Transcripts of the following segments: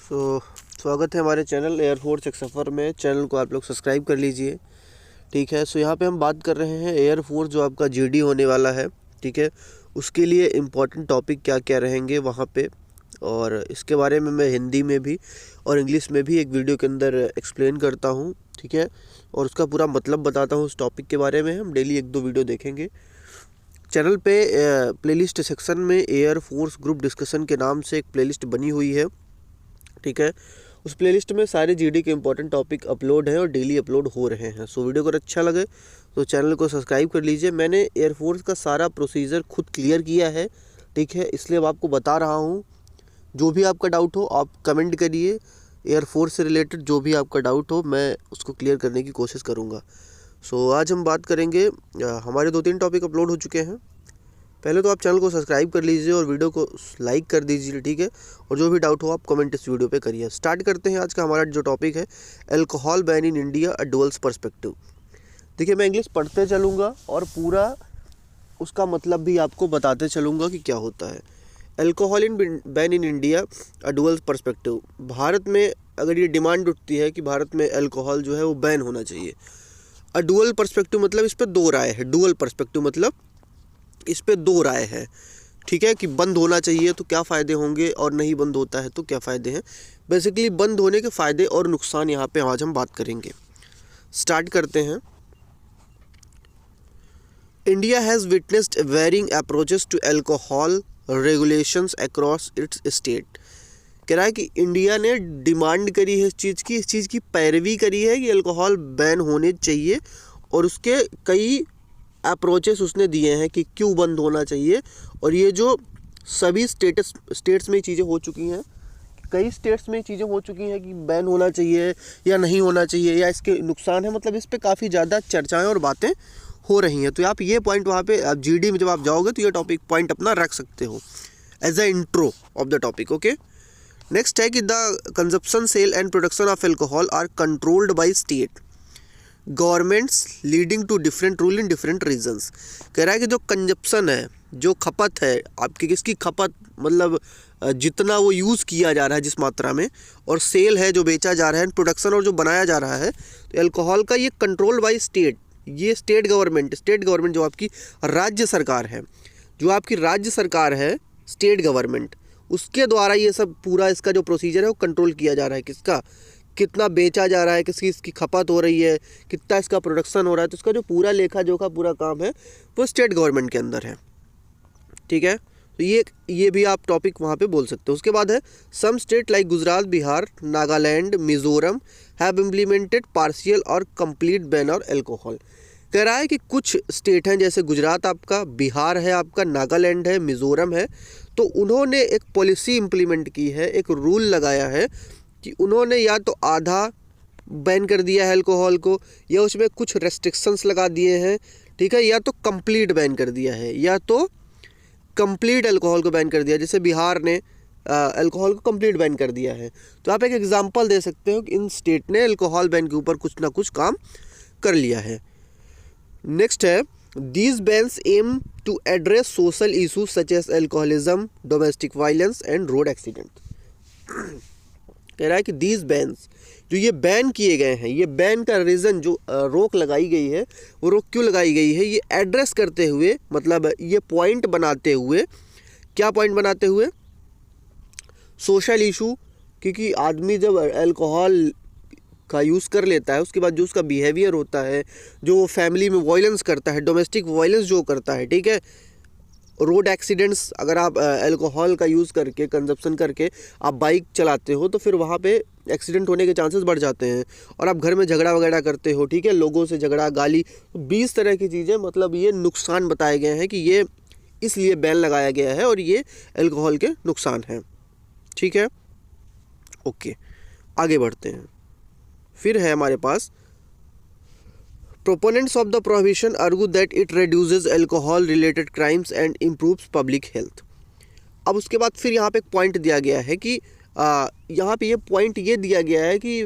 सो स्वागत है हमारे चैनल एयरफोर्स एक सफ़र में। चैनल को आप लोग सब्सक्राइब कर लीजिए। ठीक है। सो यहाँ पे हम बात कर रहे हैं एयरफोर्स जो आपका जीडी होने वाला है। ठीक है, उसके लिए इम्पोर्टेंट टॉपिक क्या क्या रहेंगे वहाँ पे, और इसके बारे में मैं हिंदी में भी और इंग्लिश में भी एक वीडियो के अंदर एक्सप्लेन करता हूँ। ठीक है, और उसका पूरा मतलब बताता हूँ। उस टॉपिक के बारे में हम डेली 1-2 वीडियो देखेंगे। चैनल पे प्लेलिस्ट सेक्शन में एयरफोर्स ग्रुप डिस्कशन के नाम से एक प्लेलिस्ट बनी हुई है। ठीक है, उस प्लेलिस्ट में सारे जीडी के इंपॉर्टेंट टॉपिक अपलोड हैं और डेली अपलोड हो रहे हैं। सो वीडियो अगर अच्छा लगे तो चैनल को सब्सक्राइब कर लीजिए। मैंने एयरफोर्स का सारा प्रोसीजर खुद क्लियर किया है। ठीक है, इसलिए अब आपको बता रहा हूँ। जो भी आपका डाउट हो आप कमेंट करिए। एयरफोर्स से रिलेटेड जो भी आपका डाउट हो मैं उसको क्लियर करने की कोशिश करूँगा। सो आज हम बात करेंगे, हमारे 2-3 टॉपिक अपलोड हो चुके हैं। पहले तो आप चैनल को सब्सक्राइब कर लीजिए और वीडियो को लाइक कर दीजिए। ठीक है, और जो भी डाउट हो आप कमेंट इस वीडियो पे करिए। स्टार्ट करते हैं आज का हमारा जो टॉपिक है, alcohol ban in India a dual perspective. देखिए, मैं इंग्लिश पढ़ते चलूँगा और पूरा उसका मतलब भी आपको बताते चलूँगा कि क्या होता है। Alcohol in ban in India a dual perspective. Bharat में अगर ये डिमांड उठती है कि भारत में अल्कोहल जो है वो बैन होना चाहिए। अ डुअल पर्सपेक्टिव मतलब इस पर 2 राय है। डुअल पर्सपेक्टिव मतलब इस पे 2 राय है। ठीक है, कि बंद होना चाहिए तो क्या फ़ायदे होंगे और नहीं बंद होता है तो क्या फ़ायदे हैं। बेसिकली बंद होने के फ़ायदे और नुकसान यहाँ पे आज हम बात करेंगे। स्टार्ट करते हैं। India has witnessed varying approaches to alcohol regulations across its state. कह रहा है कि इंडिया ने डिमांड करी है इस चीज़ की पैरवी करी है कि अल्कोहल बैन होने चाहिए, और उसके कई अप्रोचेस उसने दिए हैं कि क्यों बंद होना चाहिए। और ये जो सभी स्टेट्स में चीज़ें हो चुकी हैं, कई स्टेट्स में चीज़ें हो चुकी हैं कि बैन होना चाहिए या नहीं होना चाहिए या इसके नुकसान है। मतलब इस पे काफ़ी ज़्यादा चर्चाएं और बातें हो रही हैं। तो आप ये पॉइंट वहाँ पे आप जीडी में जब आप जाओगे तो ये टॉपिक पॉइंट अपना रख सकते हो as a intro of the topic. Okay, next है कि the consumption, sale and production of alcohol are controlled by state governments leading to different rule in different regions. कह रहा है कि जो कंजप्शन है, जो खपत है आपकी, किसकी खपत मतलब जितना वो यूज़ किया जा रहा है जिस मात्रा में, और सेल है जो बेचा जा रहा है, प्रोडक्शन और जो बनाया जा रहा है, तो अल्कोहल का ये कंट्रोल बाय स्टेट। ये स्टेट गवर्नमेंट जो आपकी राज्य सरकार है, जो आपकी राज्य सरकार है स्टेट गवर्नमेंट, उसके द्वारा ये सब पूरा इसका जो प्रोसीजर है वो कंट्रोल किया जा रहा है। किसका, कितना बेचा जा रहा है, किसकी इसकी खपत हो रही है, कितना इसका प्रोडक्शन हो रहा है, तो इसका जो पूरा लेखा जोखा पूरा काम है वो स्टेट गवर्नमेंट के अंदर है। ठीक है, तो ये भी आप टॉपिक वहाँ पे बोल सकते हो। उसके बाद है some state like Gujarat, Bihar, Nagaland, Mizoram have implemented partial और कंप्लीट बैन और अल्कोहल। कह रहा है कि कुछ स्टेट हैं जैसे गुजरात आपका, बिहार है आपका, नागालैंड है, मिज़ोरम है, तो उन्होंने एक पॉलिसी इम्प्लीमेंट की है, एक रूल लगाया है कि उन्होंने या तो आधा बैन कर दिया है अल्कोहल को, या उसमें कुछ रेस्ट्रिक्शंस लगा दिए हैं। ठीक है, या तो कंप्लीट बैन कर दिया है, या तो कंप्लीट अल्कोहल को बैन कर दिया। जैसे बिहार ने अल्कोहल को कंप्लीट बैन कर दिया है। तो आप एक एग्जांपल दे सकते हो कि इन स्टेट ने अल्कोहल बैन के ऊपर कुछ ना कुछ काम कर लिया है। नेक्स्ट है these bans aim to address social issues such as alcoholism, domestic violence and road accident. कह रहा है कि दीज बैन्स, जो ये बैन किए गए हैं, ये बैन का रीज़न, जो रोक लगाई गई है वो रोक क्यों लगाई गई है, ये एड्रेस करते हुए, मतलब ये पॉइंट बनाते हुए, क्या पॉइंट बनाते हुए, सोशल इशू। क्योंकि आदमी जब अल्कोहल का यूज़ कर लेता है उसके बाद जो उसका बिहेवियर होता है, जो वो फैमिली में वायलेंस करता है, डोमेस्टिक वायलेंस जो करता है, ठीक है, रोड एक्सीडेंट्स, अगर आप अल्कोहल का यूज़ करके, कंजप्शन करके आप बाइक चलाते हो तो फिर वहाँ पे एक्सीडेंट होने के चांसेस बढ़ जाते हैं। और आप घर में झगड़ा वगैरह करते हो, ठीक है, लोगों से झगड़ा, गाली, 20 तरह की चीज़ें, मतलब ये नुकसान बताए गए हैं कि ये इसलिए बैन लगाया गया है और ये अल्कोहल के नुकसान हैं। ठीक है, ओके, आगे बढ़ते हैं। फिर है हमारे पास proponents of the prohibition argue that it reduces alcohol related crimes and improves public health. अब उसके बाद फिर यहाँ पे एक पॉइंट दिया गया है कि यहाँ पे ये पॉइंट ये दिया गया है कि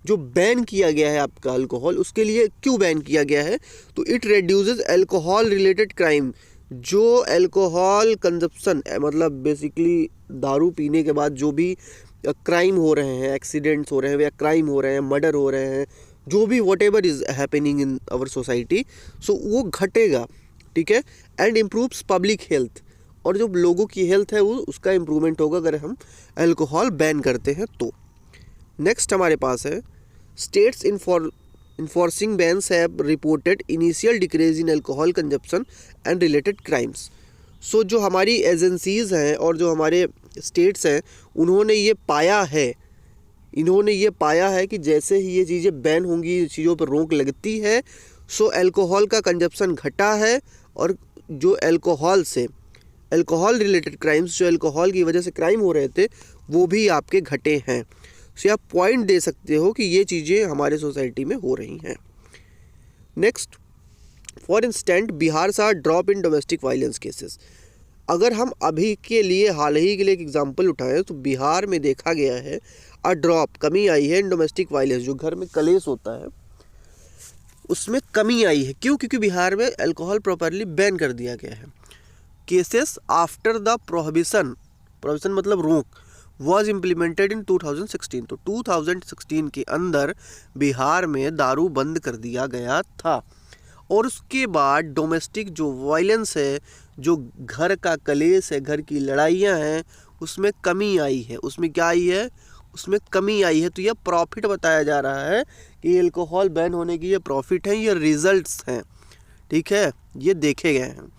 जो बैन किया गया है आपका अल्कोहल, उसके लिए क्यों बैन किया गया है, तो it reduces alcohol related crime, जो अल्कोहल कंजप्शन मतलब बेसिकली दारू पीने के बाद जो भी क्राइम हो रहे हैं, एक्सीडेंट्स हो रहे हैं या क्राइम हो रहे हैं, मर्डर हो रहे हैं, जो भी whatever is happening in our society, so वो घटेगा, ठीक है। एंड इम्प्रूव्स पब्लिक हेल्थ, और जो लोगों की हेल्थ है वो उसका इम्प्रूवमेंट होगा अगर हम अल्कोहल बैन करते हैं तो। नेक्स्ट हमारे पास है states enforcing bans have reported initial decrease in alcohol consumption and related crimes. So जो हमारी एजेंसीज़ हैं और जो हमारे स्टेट्स हैं उन्होंने ये पाया है कि जैसे ही ये चीज़ें बैन होंगी, चीज़ों पर रोक लगती है, सो अल्कोहल का कंजप्शन घटा है, और जो अल्कोहल रिलेटेड क्राइम्स, जो अल्कोहल की वजह से क्राइम हो रहे थे, वो भी आपके घटे हैं। सो आप पॉइंट दे सकते हो कि ये चीज़ें हमारे सोसाइटी में हो रही हैं। नेक्स्ट, फॉर इंस्टेंट बिहार सा drop in domestic violence cases. अगर हम अभी के लिए हाल ही के लिए एक एग्जांपल उठाएं तो बिहार में देखा गया है कमी आई है इन डोमेस्टिक वायलेंस, जो घर में कलेश होता है उसमें कमी आई है। क्यों? क्योंकि बिहार में अल्कोहल प्रॉपरली बैन कर दिया गया है। केसेस आफ्टर द प्रोहिबिशन मतलब रोक वॉज इम्प्लीमेंटेड इन 2016। तो 2016 के अंदर बिहार में दारू बंद कर दिया गया था, और उसके बाद डोमेस्टिक जो वायलेंस है, जो घर का कलेश है, घर की लड़ाइयाँ हैं, उसमें कमी आई है। उसमें क्या आई है? उसमें कमी आई है। तो यह प्रॉफिट बताया जा रहा है कि अल्कोहल बैन होने की ये प्रॉफिट हैं, ये रिजल्ट्स हैं, ठीक है, ये देखे गए हैं।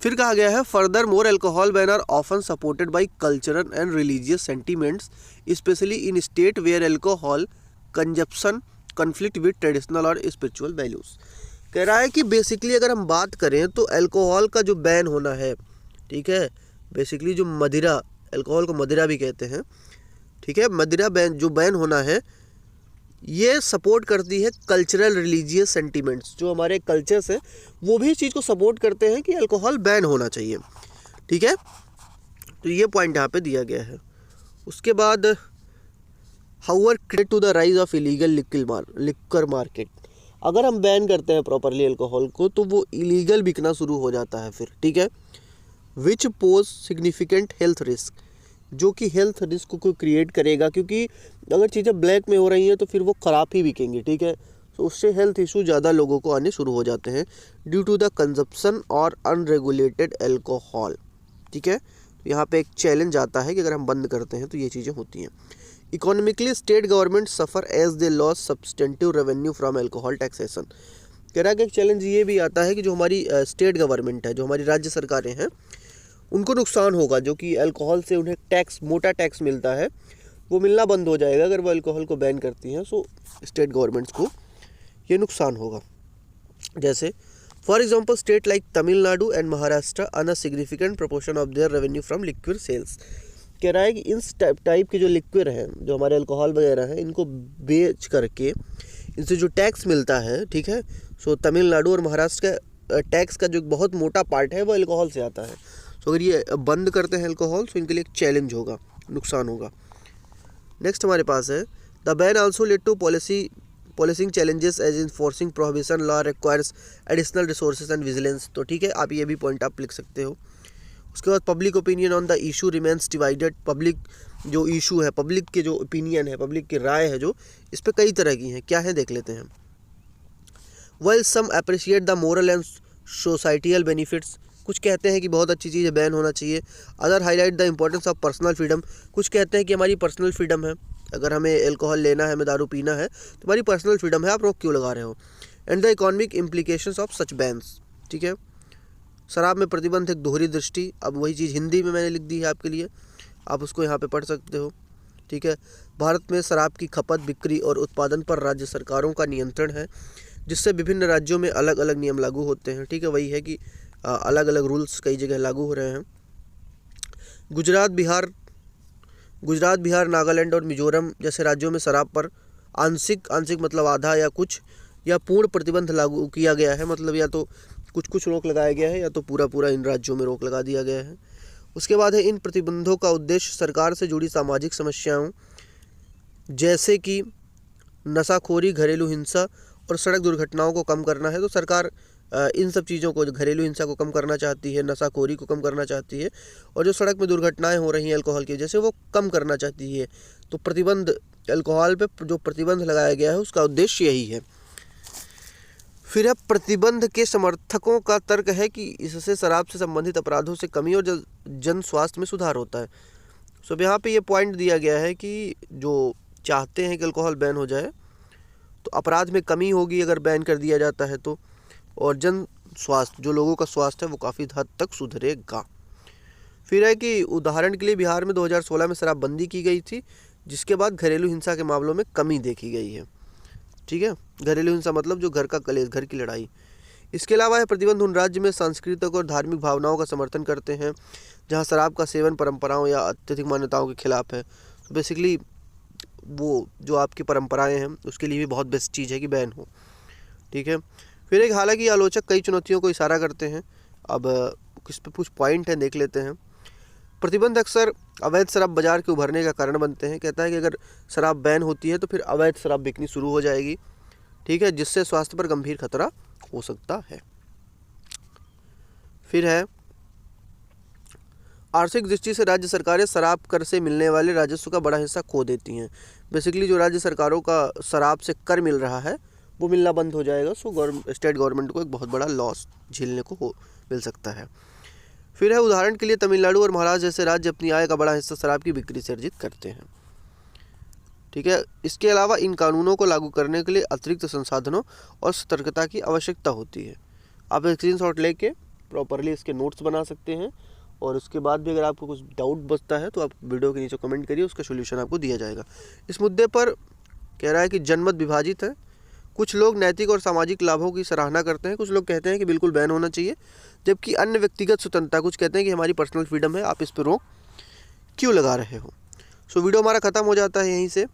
फिर कहा गया है furthermore alcohol ban are often supported by cultural and religious sentiments specially in state where alcohol consumption conflict with traditional और स्पिरिचुअल वैल्यूज़। कह रहा है कि बेसिकली अगर हम बात करें तो अल्कोहल का जो बैन होना है, ठीक है, बेसिकली जो मदिरा, अल्कोहल को मदिरा भी कहते हैं, ठीक है, मदिरा बैन होना है, ये सपोर्ट करती है कल्चरल रिलीजियस सेंटिमेंट्स। जो हमारे कल्चर्स हैं वो भी इस चीज़ को सपोर्ट करते हैं कि अल्कोहल बैन होना चाहिए, ठीक है। तो ये पॉइंट यहाँ पे दिया गया है। उसके बाद however credit to the rise of illegal liquor market. अगर हम बैन करते हैं प्रॉपरली अल्कोहल को तो वो इलीगल बिकना शुरू हो जाता है फिर, ठीक है, विच पोज सिग्निफिकेंट हेल्थ रिस्क, जो कि हेल्थ रिस्क को क्रिएट करेगा, क्योंकि अगर चीज़ें ब्लैक में हो रही हैं तो फिर वो ख़राब ही बिकेंगी, ठीक है। तो उससे हेल्थ इशू ज़्यादा लोगों को आने शुरू हो जाते हैं ड्यू टू द कंजप्शन और अनरेगुलेटेड अल्कोहल, ठीक है। तो यहाँ पे एक चैलेंज आता है कि अगर हम बंद करते हैं तो ये चीज़ें होती हैं। Economically state government suffer as they loss substantive revenue from alcohol taxation. कह रहा है कि एक चैलेंज ये भी आता है कि जो हमारी स्टेट गवर्नमेंट है, जो हमारी राज्य सरकारें हैं, उनको नुकसान होगा, जो कि अल्कोहल से उन्हें मोटा टैक्स मिलता है वो मिलना बंद हो जाएगा अगर वो अल्कोहल को बैन करती हैं। सो स्टेट गवर्नमेंट्स को ये नुकसान होगा। जैसे for example state like Tamil Nadu and Maharashtra earn a significant proportion of their revenue from liquid sales. कह रहा है कि इन टाइप के जो लिक्विड हैं, जो हमारे अल्कोहल वगैरह हैं, इनको बेच करके इनसे जो टैक्स मिलता है, ठीक है, सो तमिलनाडु और महाराष्ट्र का टैक्स का जो बहुत मोटा पार्ट है वो अल्कोहल से आता है। तो अगर ये बंद करते हैं अल्कोहल तो इनके लिए एक चैलेंज होगा, नुकसान होगा। नेक्स्ट हमारे पास है the ban also led to policing challenges as enforcing prohibition law requires additional resources and vigilance. तो ठीक है, आप ये भी पॉइंट आप लिख सकते हो। उसके बाद public opinion on the issue remains divided. Public जो इशू है, पब्लिक के जो ओपिनियन है, पब्लिक की राय है, जो इस पर कई तरह की हैं, क्या है देख लेते हैं। Well some appreciate the moral and societal benefits. कुछ कहते हैं कि बहुत अच्छी चीज़ है, बैन होना चाहिए। Other highlight the importance of personal freedom. कुछ कहते हैं कि हमारी पर्सनल फ्रीडम है, अगर हमें अल्कोहल लेना है, हमें दारू पीना है, तो हमारी पर्सनल फ्रीडम है, आप रोक क्यों लगा रहे हो। And the economic implications of such bans. ठीक है, शराब में प्रतिबंध एक दोहरी दृष्टि। अब वही चीज़ हिंदी में मैंने लिख दी है आपके लिए, आप उसको यहाँ पे पढ़ सकते हो। ठीक है, भारत में शराब की खपत, बिक्री और उत्पादन पर राज्य सरकारों का नियंत्रण है, जिससे विभिन्न राज्यों में अलग अलग नियम लागू होते हैं। ठीक है, वही है कि अलग अलग रूल्स कई जगह लागू हो रहे हैं। गुजरात, बिहार, नागालैंड और मिजोरम जैसे राज्यों में शराब पर आंशिक मतलब आधा या कुछ या पूर्ण प्रतिबंध लागू किया गया है। मतलब या तो कुछ रोक लगाया गया है या तो पूरा इन राज्यों में रोक लगा दिया गया है। उसके बाद है इन प्रतिबंधों का उद्देश्य सरकार से जुड़ी सामाजिक समस्याओं जैसे कि नशाखोरी, घरेलू हिंसा और सड़क दुर्घटनाओं को कम करना है। तो सरकार इन सब चीज़ों को, जो घरेलू हिंसा को कम करना चाहती है, नशाखोरी को कम करना चाहती है, और जो सड़क में दुर्घटनाएं हो रही हैं अल्कोहल की वजह से वो कम करना चाहती है। तो प्रतिबंध, अल्कोहल पे जो प्रतिबंध लगाया गया है उसका उद्देश्य यही है। फिर अब प्रतिबंध के समर्थकों का तर्क है कि इससे शराब से संबंधित अपराधों से कमी और जन स्वास्थ्य में सुधार होता है। सो यहाँ पे ये पॉइंट दिया गया है कि जो चाहते हैं कि अल्कोहल बैन हो जाए तो अपराध में कमी होगी अगर बैन कर दिया जाता है तो, और जन स्वास्थ्य, जो लोगों का स्वास्थ्य है वो काफ़ी हद तक सुधरेगा। फिर है कि उदाहरण के लिए बिहार में 2016 में शराबबंदी की गई थी, जिसके बाद घरेलू हिंसा के मामलों में कमी देखी गई है। ठीक है, घरेलू हिंसा मतलब जो घर का कलेश, घर की लड़ाई। इसके अलावा यह प्रतिबंध उन राज्य में सांस्कृतिक और धार्मिक भावनाओं का समर्थन करते हैं जहां शराब का सेवन परंपराओं या अत्यधिक मान्यताओं के खिलाफ है। तो बेसिकली वो जो आपकी परंपराएं हैं उसके लिए भी बहुत बेस्ट चीज़ है कि बैन हो। ठीक है, फिर एक, हालांकि आलोचक कई चुनौतियों को इशारा करते हैं। अब इस पर कुछ पॉइंट हैं, देख लेते हैं। प्रतिबंध अक्सर अवैध शराब बाजार के उभरने का कारण बनते हैं। कहता है कि अगर शराब बैन होती है तो फिर अवैध शराब बिकनी शुरू हो जाएगी। ठीक है, जिससे स्वास्थ्य पर गंभीर खतरा हो सकता है। फिर है, आर्थिक दृष्टि से राज्य सरकारें शराब कर से मिलने वाले राजस्व का बड़ा हिस्सा खो देती हैं। बेसिकली जो राज्य सरकारों का शराब से कर मिल रहा है वो मिलना बंद हो जाएगा। सो स्टेट गवर्नमेंट को एक बहुत बड़ा लॉस झेलने को मिल सकता है। फिर है, उदाहरण के लिए तमिलनाडु और महाराष्ट्र जैसे राज्य अपनी आय का बड़ा हिस्सा शराब की बिक्री से अर्जित करते हैं। ठीक है, इसके अलावा इन कानूनों को लागू करने के लिए अतिरिक्त संसाधनों और सतर्कता की आवश्यकता होती है। आप स्क्रीनशॉट लेके प्रॉपरली इसके नोट्स बना सकते हैं, और उसके बाद भी अगर आपको कुछ डाउट बचता है तो आप वीडियो के नीचे कमेंट करिए, उसका सोल्यूशन आपको दिया जाएगा। इस मुद्दे पर कह रहा है कि जनमत विभाजित है। कुछ लोग नैतिक और सामाजिक लाभों की सराहना करते हैं, कुछ लोग कहते हैं कि बिल्कुल बैन होना चाहिए, जबकि अन्य व्यक्तिगत स्वतंत्रता, कुछ कहते हैं कि हमारी पर्सनल फ्रीडम है, आप इस पर रोक क्यों लगा रहे हो। सो वीडियो हमारा ख़त्म हो जाता है यहीं से।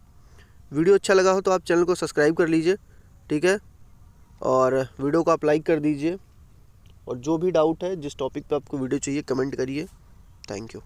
वीडियो अच्छा लगा हो तो आप चैनल को सब्सक्राइब कर लीजिए। ठीक है, और वीडियो को आप लाइक कर दीजिए, और जो भी डाउट है, जिस टॉपिक पे आपको वीडियो चाहिए, कमेंट करिए। Thank you.